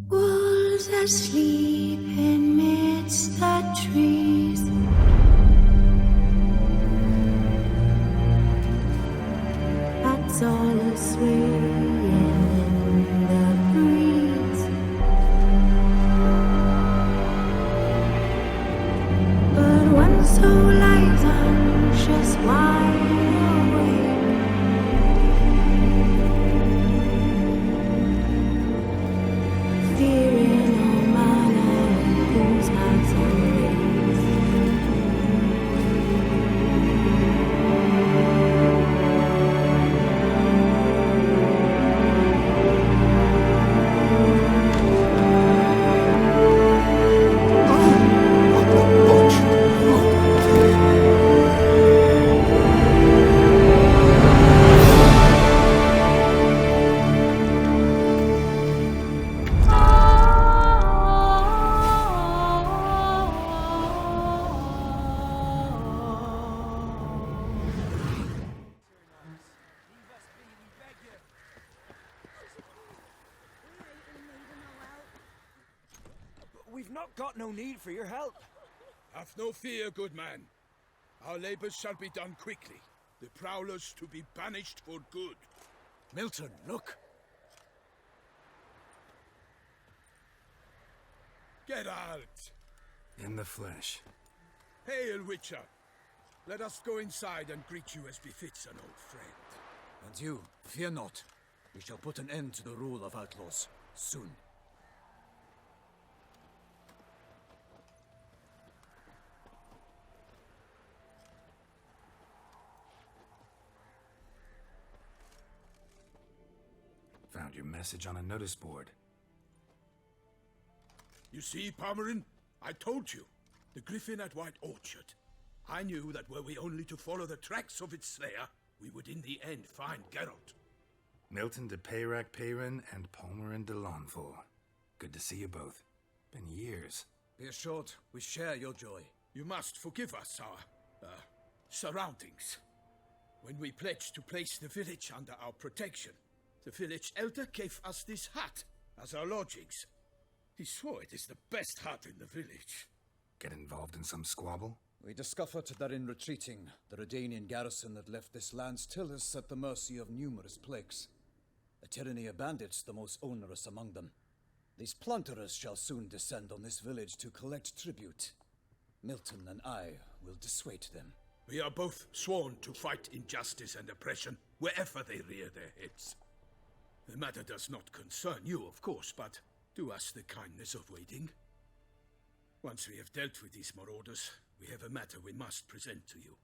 Wolves asleep amidst the trees. Bats all swaying in the breeze. But one soul lies anxious, wide awake. Fearing all manner of whose hearts and ways. We've not got no need for your help. Have no fear, good man. Our labors shall be done quickly. The prowlers to be banished for good. Milton, look. Geralt! In the flesh. Hail, Witcher! Let us go inside and greet you as befits an old friend. And you, fear not. We shall put an end to the rule of outlaws, soon. Found your message on a notice board. You see, Palmerin? I told you. The griffin at White Orchard. I knew that were we only to follow the tracks of its slayer, we would in the end find Geralt. Milton de Peyrac Peyrin and Palmerin de Lawnful. Good to see you both. Been years. Be assured, we share your joy. You must forgive us our, surroundings. When we pledged to place the village under our protection, the village elder gave us this hut as our lodgings. He swore it is the best hut in the village. Get involved in some squabble? We discovered that in retreating, the Redanian garrison that left this land still is at the mercy of numerous plagues. A tyranny of bandits, the most onerous among them. These plunderers shall soon descend on this village to collect tribute. Milton and I will dissuade them. We are both sworn to fight injustice and oppression wherever they rear their heads. The matter does not concern you, of course, but do us the kindness of waiting. Once we have dealt with these marauders, we have a matter we must present to you.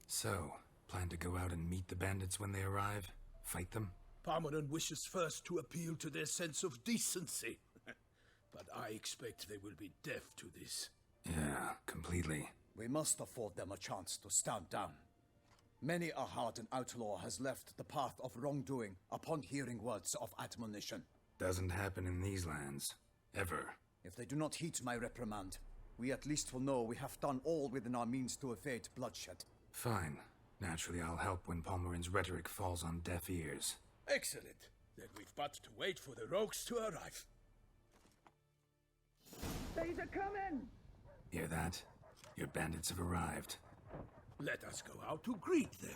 So, plan to go out and meet the bandits when they arrive? Fight them? Palmerin wishes first to appeal to their sense of decency. But I expect they will be deaf to this. Yeah, completely. We must afford them a chance to stand down. Many a hardened outlaw has left the path of wrongdoing upon hearing words of admonition. Doesn't happen in these lands. Ever. If they do not heed my reprimand, we at least will know we have done all within our means to evade bloodshed. Fine. Naturally, I'll help when Palmerin's rhetoric falls on deaf ears. Excellent. Then we've but to wait for the rogues to arrive. They's a coming! Hear that? Your bandits have arrived. Let us go out to greet them.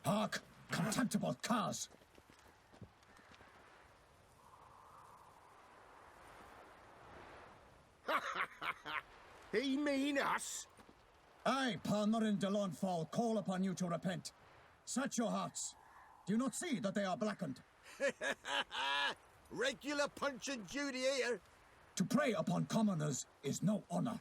Hark! Contemptible curs! He mean us? I, Palmerin de Lawnfall, call upon you to repent. Set your hearts. Do you not see that they are blackened? Regular punch and duty here. To prey upon commoners is no honor.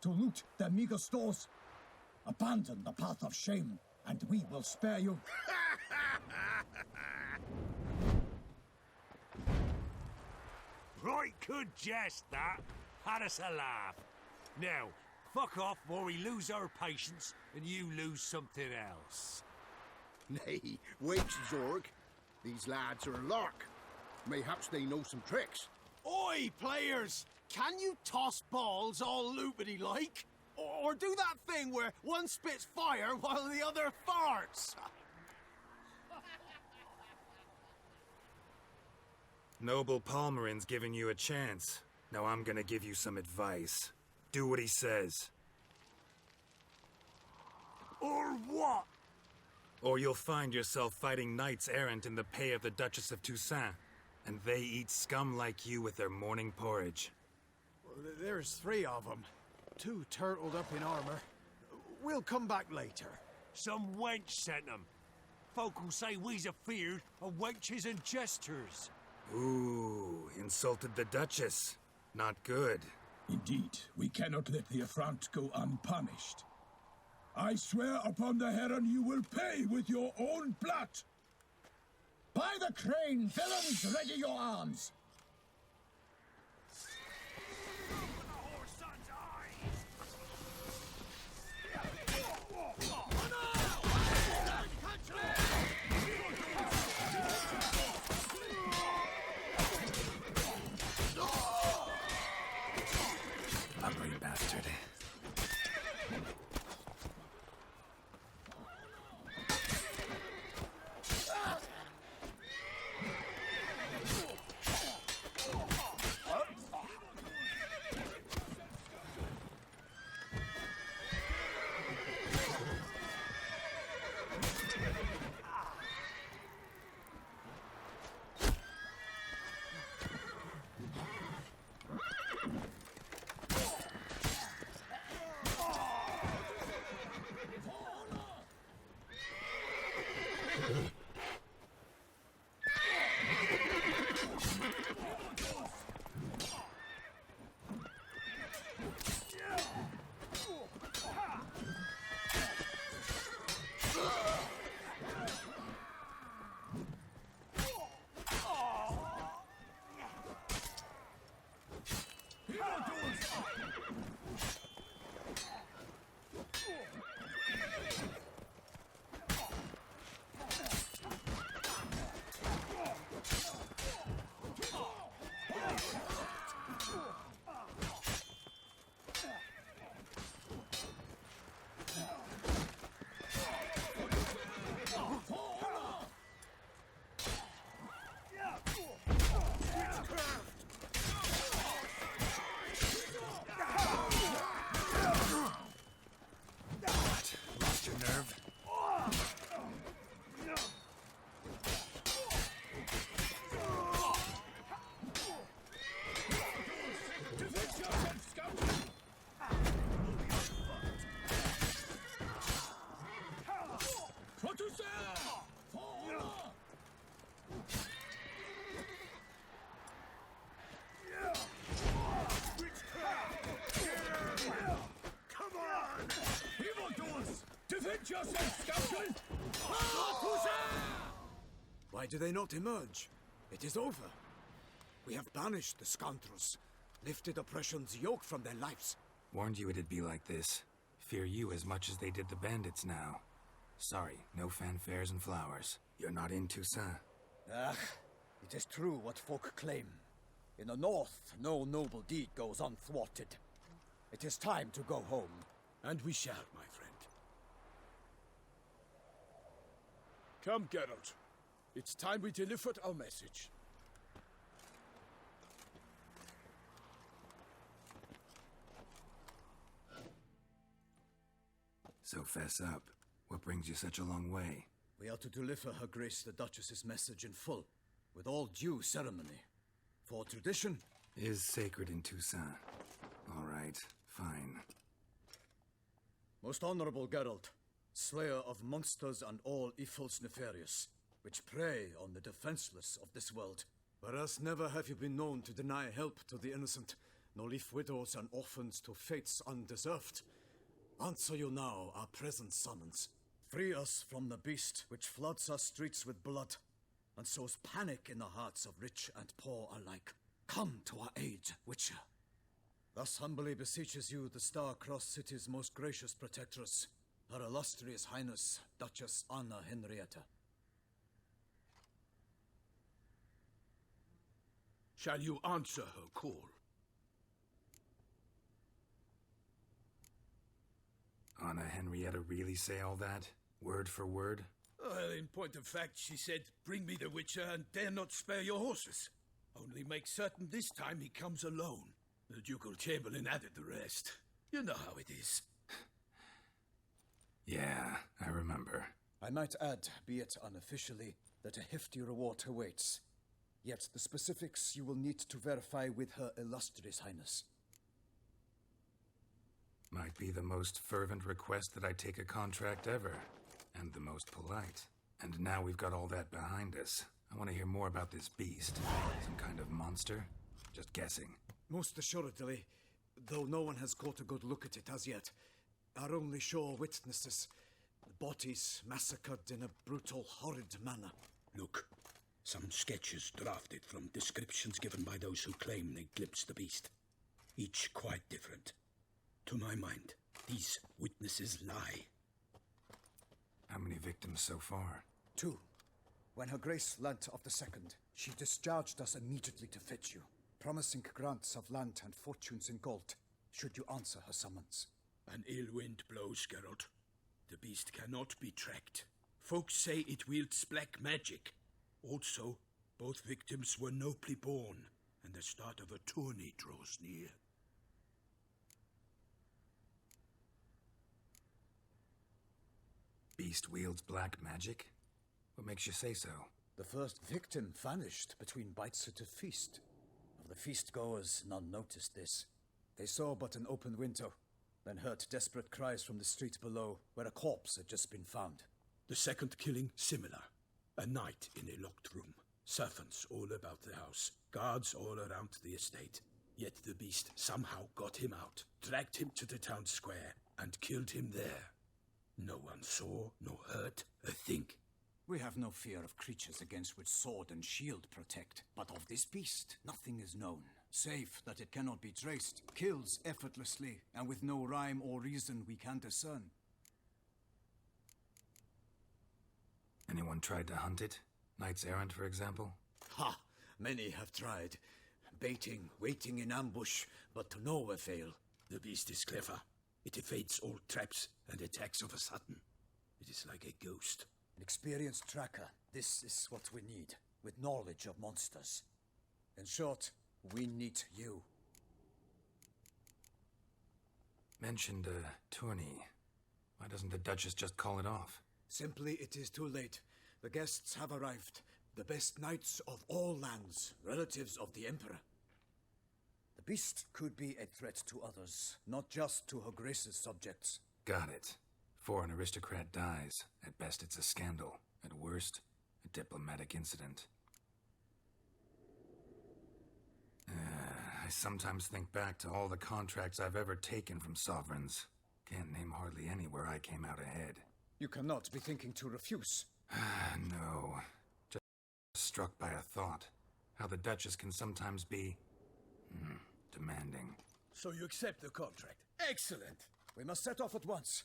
To loot their meager stores, abandon the path of shame, and we will spare you. Right good jest, that. Had us a laugh. Now, fuck off or we lose our patience and you lose something else. Nay, wait, Zorg. These lads are a lark. Mayhaps they know some tricks. Oi, players! Can you toss balls all loopity like? Or do that thing where one spits fire while the other farts? Noble Palmerin's giving you a chance. Now I'm gonna give you some advice. Do what he says. Or what? Or you'll find yourself fighting knights errant in the pay of the Duchess of Toussaint. And they eat scum like you with their morning porridge. There's 3 of them. 2 turtled up in armor. We'll come back later. Some wench sent them. Folk will say we's afeard of wenches and jesters. Ooh, insulted the Duchess. Not good. Indeed, we cannot let the affront go unpunished. I swear upon the Heron you will pay with your own blood. By the crane, villains, ready your arms. Ugly bastard. Why do they not emerge? It is over. We have banished the scoundrels, lifted oppression's yoke from their lives. Warned you it'd be like this. Fear you as much as they did the bandits now. Sorry, no fanfares and flowers. You're not in Toussaint. Ah, it is true what folk claim. In the north, no noble deed goes unthwarted. It is time to go home. And we shall, my friend. Come, Geralt. It's time we delivered our message. So fess up. What brings you such a long way? We are to deliver Her Grace the Duchess's message in full, with all due ceremony. For tradition, Is sacred in Toussaint. All right. Fine. Most honorable Geralt, slayer of monsters and all evils nefarious, which prey on the defenseless of this world. Whereas never have you been known to deny help to the innocent, nor leave widows and orphans to fates undeserved. Answer you now our present summons. Free us from the beast which floods our streets with blood, and sows panic in the hearts of rich and poor alike. Come to our aid, Witcher. Thus humbly beseeches you the Star-Crossed City's most gracious protectress, Her Illustrious Highness, Duchess Anna Henrietta. Shall you answer her call? Anna Henrietta really say all that? Word for word? Well, in point of fact, she said, bring me the Witcher and dare not spare your horses. Only make certain this time he comes alone. The Ducal Chamberlain added the rest. You know how it is. Yeah, I remember. I might add, be it unofficially, that a hefty reward awaits. Yet the specifics you will need to verify with Her Illustrious Highness. Might be the most fervent request that I take a contract ever. And the most polite. And now we've got all that behind us. I want to hear more about this beast. Some kind of monster? Just guessing. Most assuredly, though no one has caught a good look at it as yet. Our only sure witnesses. Bodies massacred in a brutal, horrid manner. Look, some sketches drafted from descriptions given by those who claim they glimpsed the beast. Each quite different. To my mind, these witnesses lie. How many victims so far? 2. When Her Grace learnt of the second, she discharged us immediately to fetch you, promising grants of land and fortunes in gold, should you answer her summons. An ill wind blows, Geralt. The beast cannot be tracked. Folks say it wields black magic. Also, both victims were nobly born, and the start of a tourney draws near. Beast wields black magic? What makes you say so? The first victim vanished between bites at a feast. Of the feast-goers, none noticed this. They saw but an open window, then heard desperate cries from the street below, where a corpse had just been found. The second killing, similar. A night in a locked room. Servants all about the house. Guards all around the estate. Yet the beast somehow got him out, dragged him to the town square, and killed him there. No one saw, nor heard a thing. We have no fear of creatures against which sword and shield protect, but of this beast nothing is known, save that it cannot be traced, kills effortlessly, and with no rhyme or reason we can discern. Anyone tried to hunt it? Knights errant, for example? Ha! Many have tried. Baiting, waiting in ambush, but to no avail. The beast is clever. It evades all traps and attacks of a sudden. It is like a ghost. An experienced tracker. This is what we need, with knowledge of monsters. In short, we need you. Mentioned a tourney. Why doesn't the Duchess just call it off? Simply, it is too late. The guests have arrived. The best knights of all lands, relatives of the Emperor. The beast could be a threat to others, not just to Her Grace's subjects. Got it. Before an aristocrat dies, at best it's a scandal. At worst, a diplomatic incident. I sometimes think back to all the contracts I've ever taken from sovereigns. Can't name hardly any where I came out ahead. You cannot be thinking to refuse. No. Just struck by a thought. How the Duchess can sometimes be... demanding. So you accept the contract. Excellent! We must set off at once.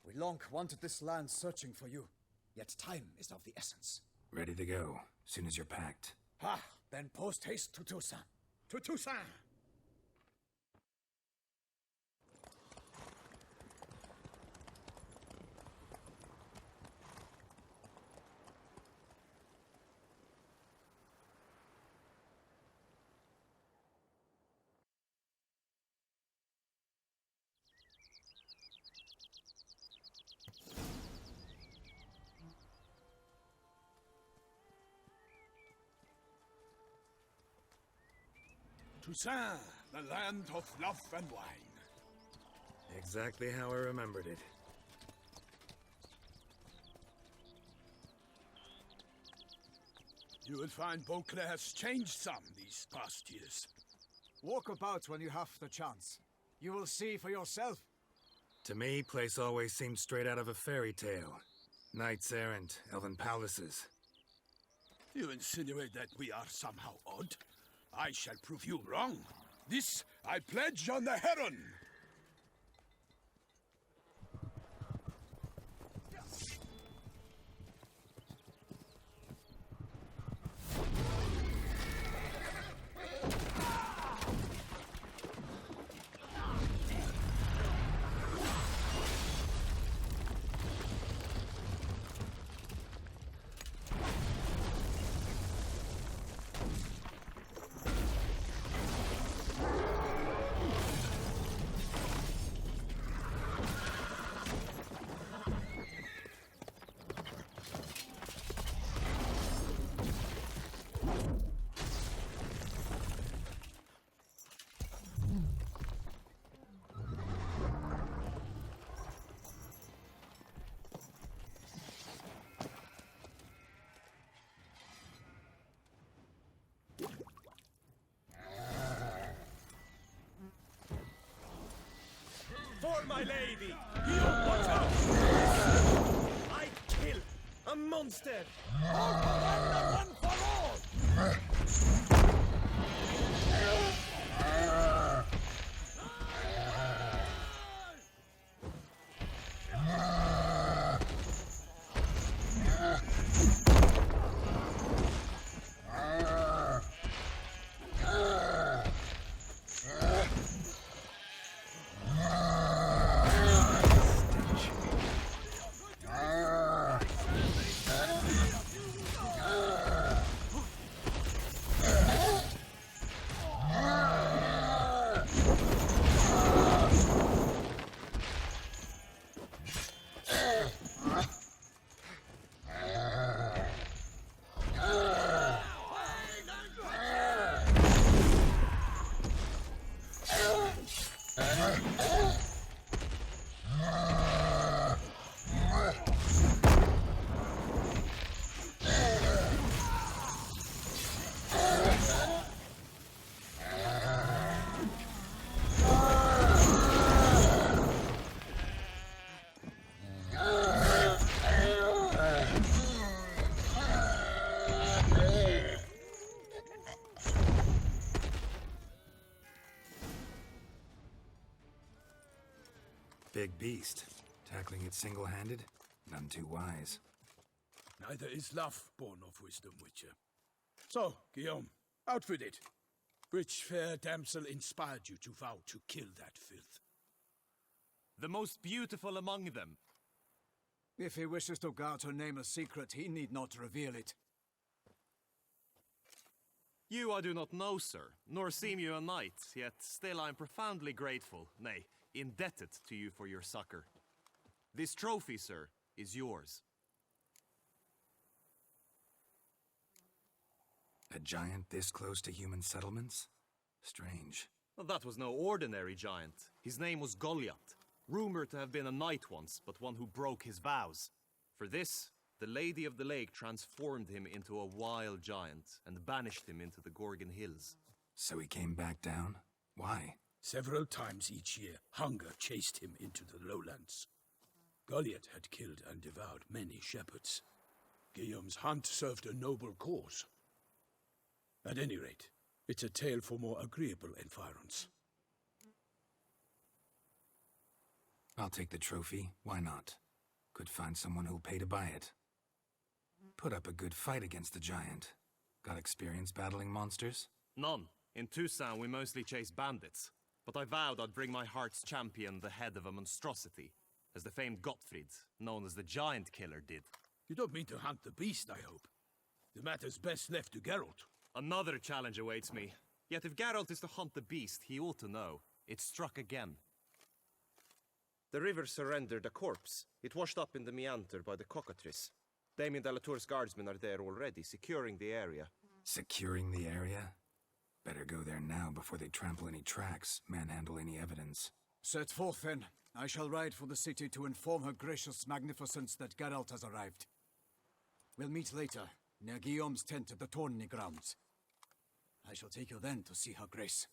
We long wanted this land searching for you. Yet time is of the essence. Ready to go, soon as you're packed. Ha! Then post haste to Toussaint. To Toussaint! Toussaint, the land of love and wine. exactly how I remembered it. You will find Beauclair has changed some these past years. Walk about when you have the chance. You will see for yourself. To me, place always seemed straight out of a fairy tale. Knights errant, elven palaces. You insinuate that we are somehow odd? I shall prove you wrong. This I pledge on the Heron. For my lady! Watch out! I kill a monster! All for one and one for all! Big beast. Tackling it single-handed? None too wise. Neither is love born of wisdom, Witcher. So, Guillaume, outfit it. Which fair damsel inspired you to vow to kill that filth? The most beautiful among them. If he wishes to guard her name a secret, he need not reveal it. You I do not know, sir, nor seem you a knight, yet still I am profoundly grateful, nay, indebted to you for your succor. This trophy, sir, is yours. A giant this close to human settlements? Strange. Well, that was no ordinary giant. His name was Goliath, rumored to have been a knight once, but one who broke his vows. For this, the Lady of the Lake transformed him into a wild giant and banished him into the Gorgon Hills. So he came back down? Why? Several times each year, hunger chased him into the lowlands. Goliath had killed and devoured many shepherds. Guillaume's hunt served a noble cause. At any rate, it's a tale for more agreeable environs. I'll take the trophy. Why not? Could find someone who'll pay to buy it. Put up a good fight against the giant. Got experience battling monsters? None. In Toussaint we mostly chase bandits. But I vowed I'd bring my heart's champion the head of a monstrosity, as the famed Gottfried, known as the Giant Killer, did. You don't mean to hunt the beast, I hope. The matter's best left to Geralt. Another challenge awaits me. Yet if Geralt is to hunt the beast, he ought to know. It struck again. The river surrendered a corpse. It washed up in the meander by the cockatrice. Damien de la Tour's guardsmen are there already, securing the area. Securing the area? Better go there now before they trample any tracks, manhandle any evidence. Set forth then. I shall ride for the city to inform her gracious magnificence that Geralt has arrived. We'll meet later, near Guillaume's tent at the Tourney grounds. I shall take you then to see her grace.